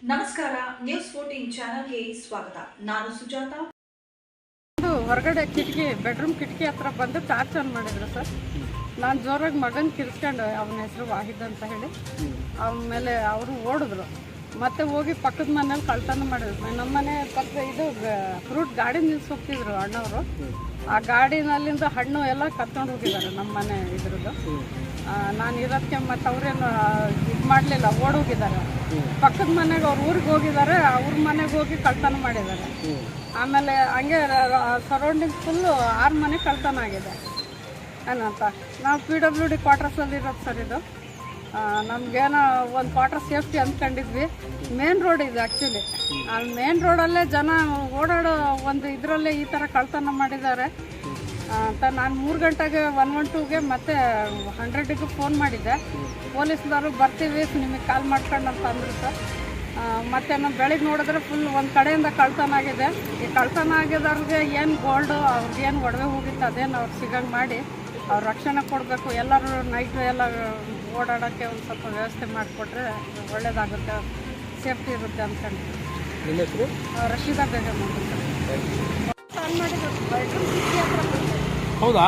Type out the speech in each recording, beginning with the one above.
ನಮಸ್ಕಾರ, ನ್ಯೂಸ್ 14 ಚಾನೆಲ್ಗೆ ಸ್ವಾಗತ. ನಾನು ಸುಜಾತ. ಹೊರಗಡೆ ಕಿಟಕಿ ಬೆಡ್ರೂಮ್ ಕಿಟಕಿ ಹತ್ರ ಬಂದು ಟಾರ್ಚ್ ಆನ್ ಮಾಡಿದ್ರು ಸರ್. ನಾನು ಜೋರಾಗಿ ಮಗನ ಕಿರ್ಸ್ಕೊಂಡು ಅವನ ಹೆಸರು ವಾಹಿದ್ ಅಂತ ಹೇಳಿ ಆಮೇಲೆ ಅವರು ಓಡಿದ್ರು. ಮತ್ತೆ ಹೋಗಿ ಪಕ್ಕದ ಮನೇಲಿ ಕಳ್ತನ ಮಾಡಿದ್ರು. ನಮ್ಮ ಮನೆ ಪಕ್ಕ ಇದು ಫ್ರೂಟ್ ಗಾಡಿ ನಿಲ್ಸಿ ಹೋಗ್ತಿದ್ರು ಅಣ್ಣವರು. ಆ ಗಾಡಿನಲ್ಲಿಂದ ಹಣ್ಣು ಎಲ್ಲ ಕತ್ಕೊಂಡು ಹೋಗಿದ್ದಾರೆ ನಮ್ಮ ಮನೆ ಇದ್ರದ್ದು. ನಾನು ಇರೋದಕ್ಕೆ ಮತ್ತು ಅವರೇನು ಇದು ಮಾಡಲಿಲ್ಲ, ಓಡೋಗಿದ್ದಾರೆ. ಪಕ್ಕದ ಮನೆಗೆ ಅವ್ರ ಊರಿಗೆ ಹೋಗಿದ್ದಾರೆ, ಅವ್ರ ಮನೆಗೆ ಹೋಗಿ ಕಳ್ತನ ಮಾಡಿದ್ದಾರೆ. ಆಮೇಲೆ ಹಂಗೆ ಸರೌಂಡಿಂಗ್ಸ್ ಫುಲ್ಲು 6 ಮನೆ ಕಳ್ತನ ಆಗಿದೆ ಏನಂತ. ನಾವು PWD ಕ್ವಾರ್ಟರ್ಸಲ್ಲಿ ಇರೋದು ಸರ್. ಇದು ನಮಗೇನೋ ಒಂದು ಕ್ವಾರ್ಟರ್ ಸೇಫ್ಟಿ ಅಂದ್ಕೊಂಡಿದ್ವಿ. ಮೇನ್ ರೋಡ್ ಇದೆ ಆ್ಯಕ್ಚುಲಿ. ಆ ಮೇನ್ ರೋಡಲ್ಲೇ ಜನ ಓಡಾಡೋ ಒಂದು ಇದರಲ್ಲೇ ಈ ಥರ ಕಳ್ತನ ಮಾಡಿದ್ದಾರೆ ಅಂತ ನಾನು 3 ಗಂಟೆಗೆ 112ಗೆ ಮತ್ತು 100ಗೆ ಫೋನ್ ಮಾಡಿದ್ದೆ. ಪೊಲೀಸ್ನವರು ಬರ್ತೀವಿ ನಿಮಗೆ ಕಾಲ್ ಮಾಡ್ಕೊಂಡು ಅಂತ ಅಂದರು ಸರ್. ಮತ್ತು ನಾವು ಬೆಳಿಗ್ಗೆ ನೋಡಿದ್ರೆ ಫುಲ್ ಒಂದು ಕಡೆಯಿಂದ ಕಳ್ತನ ಆಗಿದೆ. ಈ ಕಳ್ತನ ಆಗಿದವ್ರಿಗೆ ಏನು ಗೋಲ್ಡು ಅವ್ರಿಗೆ ಏನು ಒಡವೆ ಹೋಗಿತ್ತು ಅದೇನು ಅವ್ರು ಸಿಗಂಗೆ ಮಾಡಿ ಅವ್ರು ರಕ್ಷಣೆ ಕೊಡಬೇಕು. ಎಲ್ಲರೂ ನೈಟು ಎಲ್ಲ ಓಡಾಡೋಕ್ಕೆ ಒಂದು ಸ್ವಲ್ಪ ವ್ಯವಸ್ಥೆ ಮಾಡಿಕೊಟ್ರೆ ಒಳ್ಳೇದಾಗುತ್ತೆ, ಸೇಫ್ಟಿ ಇರುತ್ತೆ ಅಂದ್ಕೊಂಡು. ರಶೀದಾ ಬೇಗಮ್ ಆನ್ ಮಾಡಿದ್ರು ಬೆಡ್ರೂಮ್ ಕಿಟಕಿ ಹತ್ರ. ಹೌದಾ?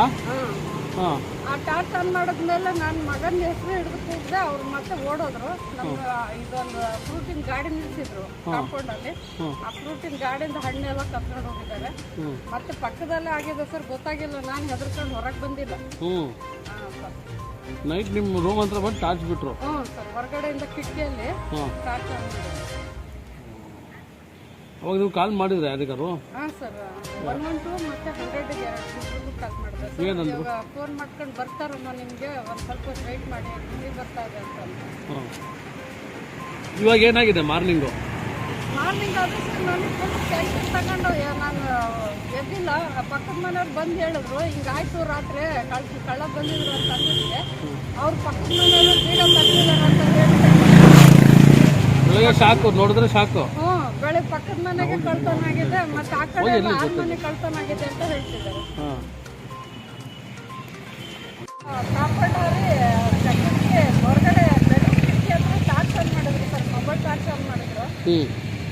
ಆ ಟಾರ್ಚ್ ಆನ್ ಮಾಡಿದ್ಮೇಲೆ ನನ್ನ ಮಗನ ಹೆಸರು ಹಿಡಿದು ಕೂಗಿದೆ. ಅವ್ರು ಮತ್ತೆ ಓಡೋದ್ರು. ನಮ್ಗೆ ಇದೊಂದು ಫ್ರೂಟಿನ ಗಾಡಿ ನಿಲ್ಸಿದ್ರು ಕಾಂಪೌಂಡಲ್ಲಿ. ಆ ಫ್ರೂಟಿನ ಗಾಡಿಯಿಂದ ಹಣ್ಣೆಲ್ಲ ಕತ್ಕೊಂಡು ಹೋಗಿದ್ದಾರೆ. ಮತ್ತೆ ಪಕ್ಕದಲ್ಲೇ ಆಗಿದೆ ಸರ್, ಗೊತ್ತಾಗಿಲ್ಲ. ನಾನು ಹೆದರ್ಕೊಂಡು ಹೊರಗೆ ಬಂದಿಲ್ಲ. ನೈಟ್ ನಿಮ್ಮ ರೂಮ್ ಹತ್ರ ಬಂದು ಟಾರ್ಚ್ ಬಿಟ್ರು? ಹ್ಞೂ ಸರ್, ಹೊರಗಡೆಯಿಂದ ಕಿಟಕಿಯಲ್ಲಿ ಟಾರ್ಚ್ ಆನ್ ಮಾಡಿದ್ರು. ಅವಾಗ ನೀವು ಕಾಲ್ ಮಾಡಿದ್ರೆ ಯಾರಿಗಾರು? ಹಾಂ ಸರ್, 112 ಮತ್ತು 100ಗೆ ಕಾಲ್ ಮಾಡಿದೆ. ಇವಾಗ ಫೋನ್ ಮಾಡ್ಕೊಂಡು ಬರ್ತಾರಮ್ಮ, ನಿಮಗೆ ಒಂದು ಸ್ವಲ್ಪ ವೆಯ್ಟ್ ಮಾಡಿ, ನಿಮಗೆ ಬರ್ತಾ ಇದೆ ಅಂತ. ಇವಾಗ ಏನಾಗಿದೆ ಮಾರ್ನಿಂಗ್ ಆದ್ರೆ ಸರ್ ನಾನು ಫುಲ್ ಟೆನ್ಷನ್ ತಗೊಂಡು ನಾನು ಎದ್ದಿಲ್ಲ. ಪಕ್ಕದ ಮನೆಯವ್ರು ಬಂದು ಹೇಳಿದ್ರು ಹಿಂಗಾಯ್ತು ರಾತ್ರಿ ಕಳ್ಳ ಬಂದಿದ್ರು ಅಂತ ಅಂದಿದ್ದೆ. ಅವ್ರು ಪಕ್ಕದ ಮನೆಯವರು ಬೀಡ ತಗ್ಗಿದಾರೆ ಅಂತ ಹೇಳ್ತಾರೆ. ಬೆಳಗ್ಗೆ ಶಾಕು ನೋಡಿದ್ರೆ ಶಾಕು. ಬೆಳಗ್ಗೆ ಪಕ್ಕದ ಮನೆಗೆ ಕಳ್ತನ ಆಗಿದೆ, ಮತ್ತೆ ಆ ಕಡೆ 6 ಮನೆ ಕಳ್ತನ ಆಗಿದೆ ಅಂತ ಹೇಳ್ತಿದ್ದಾರೆ. ಕಾಪಾಡೋರಿ ಸೆಕ್ಯೂರಿಟಿ ಹೊರಗಡೆ ಬೆಡ್ರೂಮ್ ಕಿಟಕಿ ಹತ್ರ ಟಾರ್ಚ್ ಆನ್ ಮಾಡಿದ್ರು ಸರ್, ಮೊಬೈಲ್ ಟಾರ್ಚ್ ಆನ್ ಮಾಡಿದ್ರು.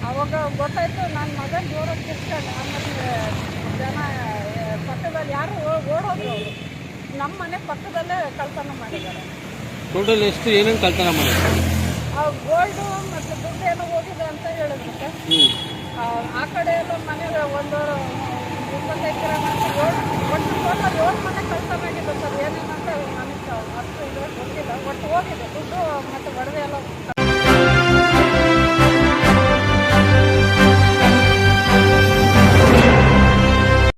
ಅವಾಗ ಗೊತ್ತಾಯ್ತು. ನನ್ನ ಮಗನ ಜೋರಾಗಿ ಕಿರ್ಸ್ಕೊಂಡು ಆಮೇಲೆ ಜನ ಪಕ್ಕದಲ್ಲಿ ಯಾರು ಓಡೋದ್ರು. ಅವರು ನಮ್ಮ ಮನೆ ಪಕ್ಕದಲ್ಲೇ ಕಳ್ತನ ಮಾಡಿದ್ದಾರೆ. ಟೋಟಲ್ ಎಷ್ಟು ಏನೇನು ಕಳ್ತನ ಮಾಡಿದ್ರು? ಗೋಲ್ಡು ಮತ್ತು ದುಡ್ಡು ಏನೋ ಹೋಗಿದೆ ಅಂತ ಹೇಳಿದ್ರು ಸರ್. ಆ ಕಡೆ ಎಲ್ಲ ಮನೆಗೆ ಒಂದು 25 ಒಟ್ಟು ಟೋಟಲ್ 7 ಮನೆ ಕಳ್ತನ ಆಗಿದೆ ಸರ್. ಏನೇನಂತ ನನಗೆ ಅಷ್ಟು ಇದು ಗೊತ್ತಿಲ್ಲ. ಒಟ್ಟು ಹೋಗಿದೆ ದುಡ್ಡು ಮತ್ತು ಒಡವೆ ಎಲ್ಲ.